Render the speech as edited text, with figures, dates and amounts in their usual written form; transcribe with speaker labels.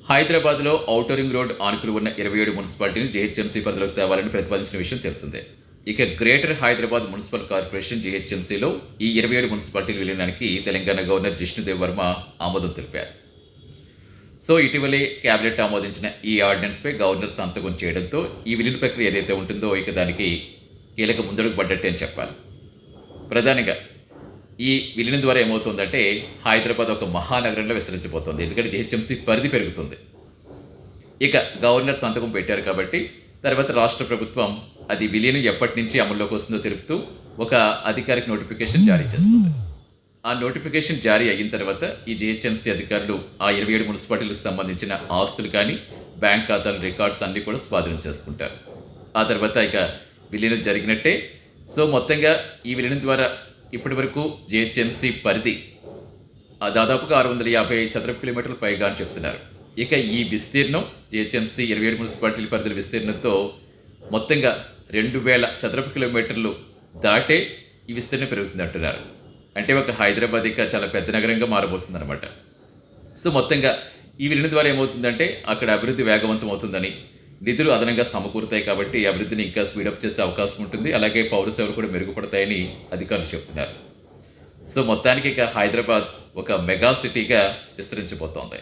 Speaker 1: హైదరాబాద్లో outer ring road ఆనుకుని ఉన్న 27 మున్సిపాలిటీని జీహెచ్ఎంసీ పరిధిలోకి తేవాలని ప్రతిపాదించిన విషయం తెలిసిందే. ఇక గ్రేటర్ హైదరాబాద్ మున్సిపల్ కార్పొరేషన్ జీహెచ్ఎంసీలో ఈ 27 మున్సిపాలిటీల విలీనానికి తెలంగాణ గవర్నర్ జిష్ణుదేవ్ వర్మ ఆమోదం తెలిపారు. సో ఇటీవలే కేబినెట్ ఆమోదించిన ఈ ఆర్డినెన్స్పై గవర్నర్ సంతకం చేయడంతో ఈ విలీన ప్రక్రియ ఏదైతే ఉంటుందో ఇక దానికి కీలక ముందడుగు పడ్డట్టే అని చెప్పాలి. ప్రధానంగా ఈ విలీనం ద్వారా ఏమవుతుందంటే హైదరాబాద్ ఒక మహానగరంలో విస్తరించబోతోంది. ఎందుకంటే జీహెచ్ఎంసీ పరిధి పెరుగుతుంది. ఇక గవర్నర్ సంతకం పెట్టారు కాబట్టి తర్వాత రాష్ట్ర ప్రభుత్వం అది విలీనం ఎప్పటి నుంచి అమల్లోకి వస్తుందో తెలుపుతూ ఒక అధికారిక నోటిఫికేషన్ జారీ చేస్తుంది. ఆ నోటిఫికేషన్ జారీ అయిన తర్వాత ఈ జీహెచ్ఎంసీ అధికారులు ఆ 27 మున్సిపాలిటీలకు సంబంధించిన ఆస్తులు కానీ బ్యాంక్ ఖాతాల రికార్డ్స్ అన్నీ కూడా స్వాధీనం చేసుకుంటారు. ఆ తర్వాత ఇక విలీనం జరిగినట్టే. సో మొత్తంగా ఈ విలీనం ద్వారా ఇప్పటి వరకు జీహెచ్ఎంసీ పరిధి దాదాపుగా 650 చదరపు కిలోమీటర్లు పైగా అని చెప్తున్నారు. ఇక ఈ విస్తీర్ణం జీహెచ్ఎంసీ 27 మున్సిపాలిటీల పరిధిల విస్తీర్ణంతో మొత్తంగా 2000 చదరపు కిలోమీటర్లు దాటే ఈ విస్తీర్ణం పెరుగుతుంది అంటున్నారు. అంటే ఒక హైదరాబాద్ ఇక చాలా పెద్ద నగరంగా మారబోతుంది అనమాట. సో మొత్తంగా ఈ విలీనం ద్వారా ఏమవుతుందంటే అక్కడ అభివృద్ధి వేగవంతం అవుతుందని, నిధులు అదనంగా సమకూరుతాయి కాబట్టి అభివృద్ధిని ఇంకా స్పీడప్ చేసే అవకాశం ఉంటుంది. అలాగే పౌర సేవలు కూడా మెరుగుపడతాయని అధికారులు చెప్తున్నారు. సో మొత్తానికి ఇక హైదరాబాద్ ఒక మెగా సిటీగా విస్తరించబోతోంది.